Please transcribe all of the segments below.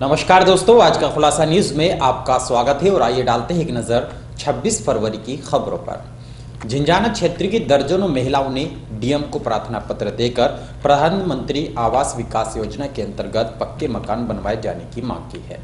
नमस्कार दोस्तों, आज का खुलासा न्यूज में आपका स्वागत है और आइए डालते हैं एक नजर 26 फरवरी की खबरों पर। झिंझाना क्षेत्र की दर्जनों महिलाओं ने डीएम को प्रार्थना पत्र देकर प्रधानमंत्री आवास विकास योजना के अंतर्गत पक्के मकान बनवाए जाने की मांग की है।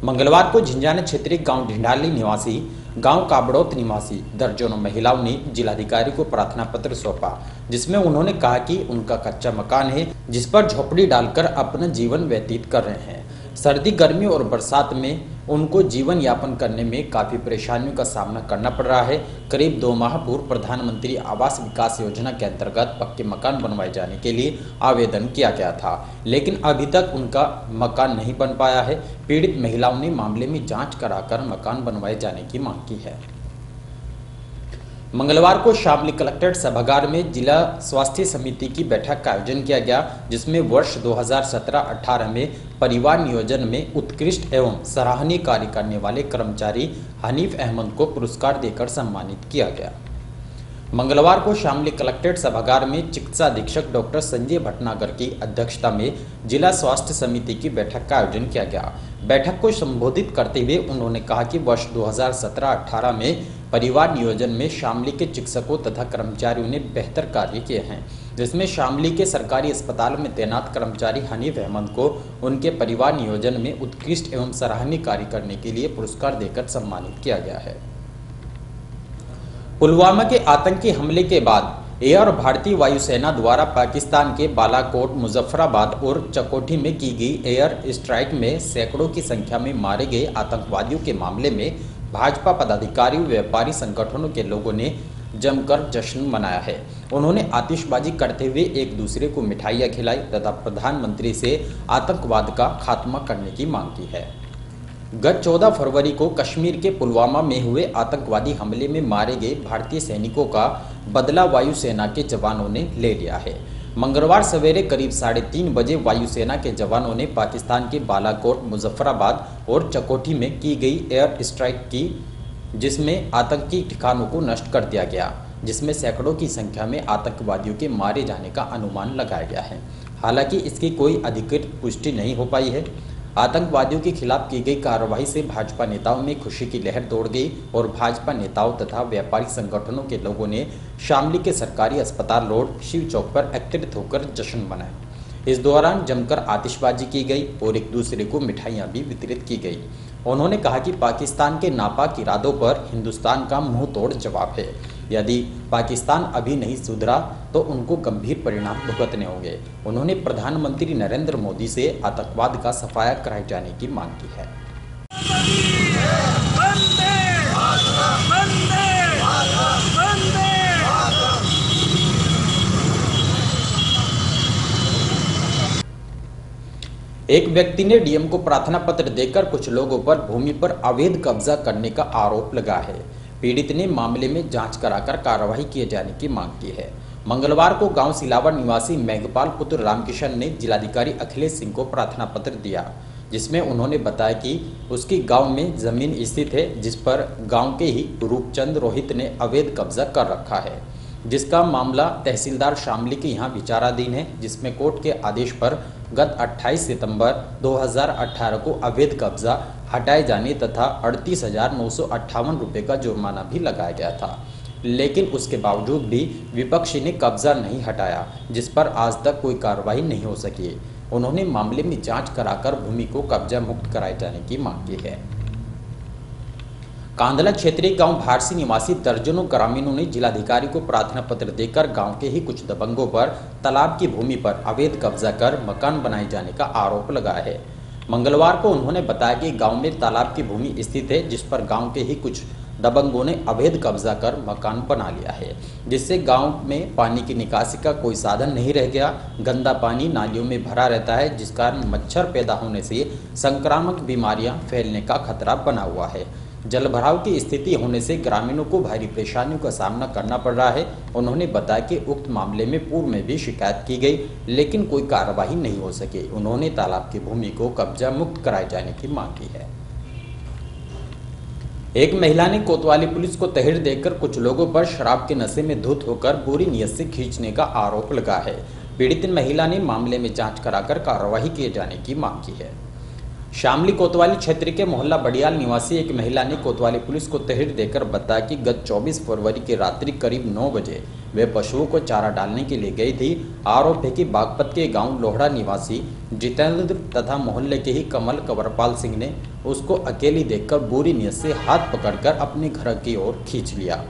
मंगलवार को झिंझाना क्षेत्रीय गांव ढिंडाली निवासी, गांव काबड़ौत निवासी दर्जनों महिलाओं ने जिलाधिकारी को प्रार्थना पत्र सौंपा, जिसमें उन्होंने कहा कि उनका कच्चा मकान है जिस पर झोपड़ी डालकर अपना जीवन व्यतीत कर रहे हैं। सर्दी, गर्मी और बरसात में उनको जीवन यापन करने में काफ़ी परेशानियों का सामना करना पड़ रहा है। करीब 2 माह पूर्व प्रधानमंत्री आवास विकास योजना के अंतर्गत पक्के मकान बनवाए जाने के लिए आवेदन किया गया था, लेकिन अभी तक उनका मकान नहीं बन पाया है। पीड़ित महिलाओं ने मामले में जांच कराकर मकान बनवाए जाने की मांग की है। मंगलवार को शामली कलेक्ट्रेट सभागार में जिला स्वास्थ्य समिति की बैठक का आयोजन किया गया, जिसमें वर्ष 2017-18 में परिवार नियोजन में उत्कृष्ट एवं सराहनीय कार्य करने वाले कर्मचारी हनीफ अहमद को पुरस्कार देकर सम्मानित किया गया। मंगलवार को शामली कलेक्ट्रेट सभागार में चिकित्सा अधीक्षक डॉक्टर संजय भटनागर की अध्यक्षता में जिला स्वास्थ्य समिति की बैठक का आयोजन किया गया। बैठक को संबोधित करते हुए उन्होंने कहा कि वर्ष 2017-18 में परिवार नियोजन में शामली के चिकित्सकों तथा कर्मचारियों ने बेहतर कार्य किए हैं, जिसमें शामली के सरकारी अस्पताल में तैनात कर्मचारी हनीफ अहमद को उनके परिवार नियोजन में उत्कृष्ट एवं सराहनीय कार्य करने के लिए पुरस्कार देकर सम्मानित किया गया है। पुलवामा के आतंकी हमले के बाद एयर भारतीय वायुसेना द्वारा पाकिस्तान के बालाकोट, मुजफ्फराबाद और चकोठी में की गई एयर स्ट्राइक में सैकड़ों की संख्या में मारे गए आतंकवादियों के मामले में भाजपा पदाधिकारियों, व्यापारी संगठनों के लोगों ने जमकर जश्न मनाया है। उन्होंने आतिशबाजी करते हुए एक दूसरे को मिठाइयाँ खिलाई तथा प्रधानमंत्री से आतंकवाद का खात्मा करने की मांग की है। गत 14 फरवरी को कश्मीर के पुलवामा में हुए आतंकवादी हमले में मारे गए भारतीय सैनिकों का बदला वायुसेना के जवानों ने ले लिया है। मंगलवार सवेरे करीब 3:30 बजे वायुसेना के जवानों ने पाकिस्तान के बालाकोट, मुजफ्फराबाद और चकोठी में की गई एयर स्ट्राइक की, जिसमें आतंकी ठिकानों को नष्ट कर दिया गया, जिसमें सैकड़ों की संख्या में आतंकवादियों के मारे जाने का अनुमान लगाया गया है। हालांकि इसकी कोई अधिकृत पुष्टि नहीं हो पाई है। आतंकवादियों के खिलाफ की गई कार्रवाई से भाजपा नेताओं में खुशी की लहर दौड़ गई और भाजपा नेताओं तथा व्यापारी संगठनों के लोगों ने शामली के सरकारी अस्पताल रोड शिव चौक पर एकत्रित होकर जश्न मनाया। इस दौरान जमकर आतिशबाजी की गई और एक दूसरे को मिठाइयां भी वितरित की गई। उन्होंने कहा कि पाकिस्तान के नापाक इरादों पर हिंदुस्तान का मुंह तोड़ जवाब है। यदि पाकिस्तान अभी नहीं सुधरा तो उनको गंभीर परिणाम भुगतने होंगे। उन्होंने प्रधानमंत्री नरेंद्र मोदी से आतंकवाद का सफाया कराए जाने की मांग की है। एक व्यक्ति ने डीएम को प्रार्थना पत्र देकर कुछ लोगों पर भूमि पर अवैध कब्जा करने का आरोप लगा है। पीड़ित ने मामले में जांच कराकर कार्रवाई किए जाने की मांग की है। मंगलवार को गांव सिलावर निवासी मेघपाल पुत्र रामकिशन ने जिलाधिकारी अखिलेश सिंह को प्रार्थना पत्र दिया, जिसमें उन्होंने बताया कि उसकी गांव में जमीन स्थित है, जिस पर गांव के ही रूपचंद रोहित ने अवैध कब्जा कर रखा है, जिसका मामला तहसीलदार शामली के यहाँ विचाराधीन है, जिसमें कोर्ट के आदेश पर गत 28 सितंबर 2018 को अवैध कब्जा हटाए जाने तथा 38,958 रुपये का जुर्माना भी लगाया गया था, लेकिन उसके बावजूद भी विपक्षी ने कब्जा नहीं हटाया, जिस पर आज तक कोई कार्रवाई नहीं हो सकी। उन्होंने मामले में जांच कराकर भूमि को कब्जा मुक्त कराए जाने की मांग की है। कांदला क्षेत्रीय गांव भारसी निवासी दर्जनों ग्रामीणों ने जिलाधिकारी को प्रार्थना पत्र देकर गांव के ही कुछ दबंगों पर तालाब की भूमि पर अवैध कब्जा कर मकान बनाए जाने का आरोप लगाया है। मंगलवार को उन्होंने बताया कि गांव में तालाब की भूमि स्थित है, जिस पर गांव के ही कुछ दबंगों ने अवैध कब्जा कर मकान बना लिया है, जिससे गांव में पानी की निकासी का कोई साधन नहीं रह गया। गंदा पानी नालियों में भरा रहता है, जिस कारण मच्छर पैदा होने से संक्रामक बीमारियां फैलने का खतरा बना हुआ है। जलभराव की स्थिति होने से ग्रामीणों को भारी परेशानियों का सामना करना पड़ रहा है। उन्होंने बताया कि उक्त मामले में पूर्व में भी शिकायत की गई, लेकिन कोई कार्रवाई नहीं हो सकी। उन्होंने तालाब की भूमि को कब्जा मुक्त कराए जाने की मांग की है। एक महिला ने कोतवाली पुलिस को तहरीर देकर कुछ लोगों पर शराब के नशे में धुत होकर बुरी नीयत से खींचने का आरोप लगा है। पीड़ित महिला ने मामले में जांच कराकर कार्रवाई किए जाने की मांग की है। शामली कोतवाली क्षेत्र के मोहल्ला बड़ियाल निवासी एक महिला ने कोतवाली पुलिस को तहरीर देकर बताया कि गत 24 फरवरी की रात्रि करीब 9 बजे वे पशुओं को चारा डालने के लिए गई थी। आरोप है कि बागपत के गांव लोहड़ा निवासी जितेंद्र तथा मोहल्ले के ही कमल कंवरपाल सिंह ने उसको अकेली देखकर बुरी नीयत से हाथ पकड़कर अपने घर की ओर खींच लिया।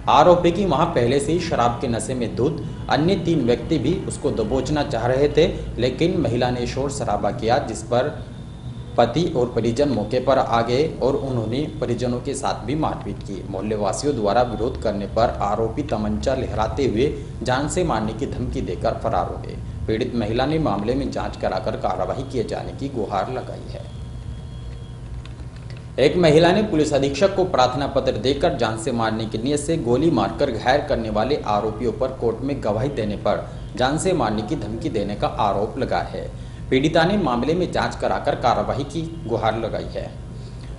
आरोप है कि वहां पहले से ही शराब के नशे में धुत अन्य 3 व्यक्ति भी उसको दबोचना चाह रहे थे, लेकिन महिला ने शोर शराबा किया, जिस पर पति और परिजन मौके पर आ गए और उन्होंने परिजनों के साथ भी मारपीट की। मोहल्ले वासियों द्वारा विरोध करने पर आरोपी तमंचा लहराते हुए जान से मारने की धमकी देकर फरार हो गए। पीड़ित महिला ने मामले में जांच कराकर कार्रवाई किए जाने की गुहार लगाई है। एक महिला ने पुलिस अधीक्षक को प्रार्थना पत्र देकर जान से मारने की नीयत से गोली मारकर घायल करने वाले आरोपियों पर कोर्ट में गवाही देने पर जान से मारने की धमकी देने का आरोप लगाया है। पीड़िता ने मामले में जांच कराकर कार्रवाई की गुहार लगाई है।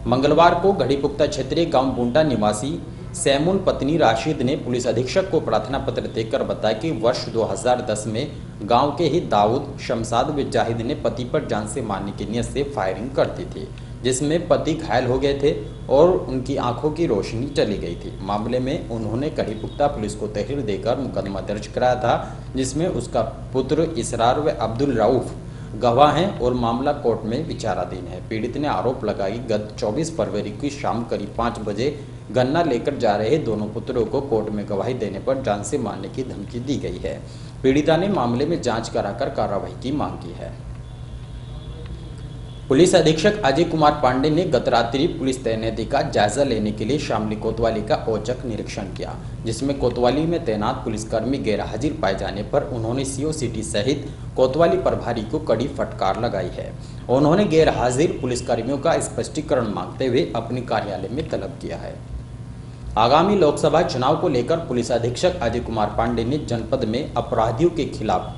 मंगलवार को गढ़ीपुख्ता क्षेत्रीय गांव बुंडा निवासी सैमुन पत्नी राशिद ने पुलिस अधीक्षक को प्रार्थना पत्र देकर बताया कि वर्ष 2010 में गांव के ही दाऊद, शमशाद व जाहिद ने पति पर जान से मारने की नीयत से फायरिंग कर दी थी, जिसमें पति घायल हो गए थे और उनकी आंखों की रोशनी चली गई थी। मामले में उन्होंने गढ़ीपुख्ता पुलिस को तहरीर देकर मुकदमा दर्ज कराया था, जिसमें उसका पुत्र इसरार व अब्दुल रऊफ गवाह हैं और मामला कोर्ट में विचाराधीन है। पीड़ित ने आरोप लगाया कि गत 24 फरवरी की शाम करीब 5 बजे गन्ना लेकर जा रहे दोनों पुत्रों को कोर्ट में गवाही देने पर जान से मारने की धमकी दी गई है। पीड़िता ने मामले में जांच कराकर कार्रवाई की मांग की है। पुलिस अधीक्षक अजय कुमार पांडे ने गत रात्रि पुलिस तैनाती का जायजा लेने के लिए शामली कोतवाली का औचक निरीक्षण किया, जिसमें कोतवाली में तैनात पुलिसकर्मी गैरहाजिर पाए जाने पर उन्होंने सीओ सिटी सहित कोतवाली प्रभारी को कड़ी फटकार लगाई है। उन्होंने गैरहाजिर पुलिसकर्मियों का स्पष्टीकरण मांगते हुए अपने कार्यालय में तलब किया है। आगामी लोकसभा चुनाव को लेकर पुलिस अधीक्षक अजय कुमार पांडे ने जनपद में अपराधियों के खिलाफ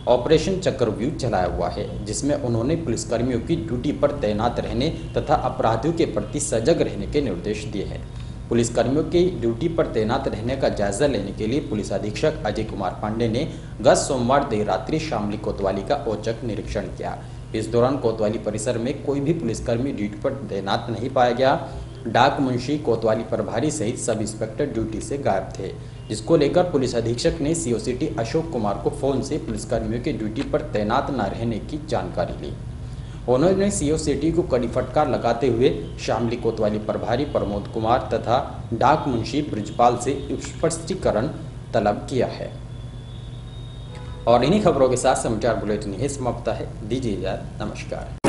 ऑपरेशन चक्रव्यूह चलाया हुआ है, जिसमें उन्होंने पुलिसकर्मियों की ड्यूटी पर तैनात रहने तथा अपराधियों के प्रति सजग रहने के निर्देश दिए हैं। पुलिसकर्मियों की ड्यूटी पर तैनात रहने का जायजा लेने के लिए पुलिस अधीक्षक अजय कुमार पांडे ने गत सोमवार देर रात्रि शामली कोतवाली का औचक निरीक्षण किया। इस दौरान कोतवाली परिसर में कोई भी पुलिसकर्मी ड्यूटी पर तैनात नहीं पाया गया। डाक मुंशी, कोतवाली प्रभारी सहित सब इंस्पेक्टर ड्यूटी से गायब थे, जिसको लेकर पुलिस अधीक्षक ने सीओ सिटी अशोक कुमार को फोन से पुलिसकर्मियों के ड्यूटी पर तैनात न रहने की जानकारी ली। उन्होंने सीओ सिटी को कड़ी फटकार लगाते हुए शामली कोतवाली प्रभारी प्रमोद कुमार तथा डाक मुंशी ब्रिजपाल से स्पष्टीकरण तलब किया है। और इन्हीं खबरों के साथ समाचार बुलेटिन यही समाप्त है। दीजिए इजाजत। नमस्कार।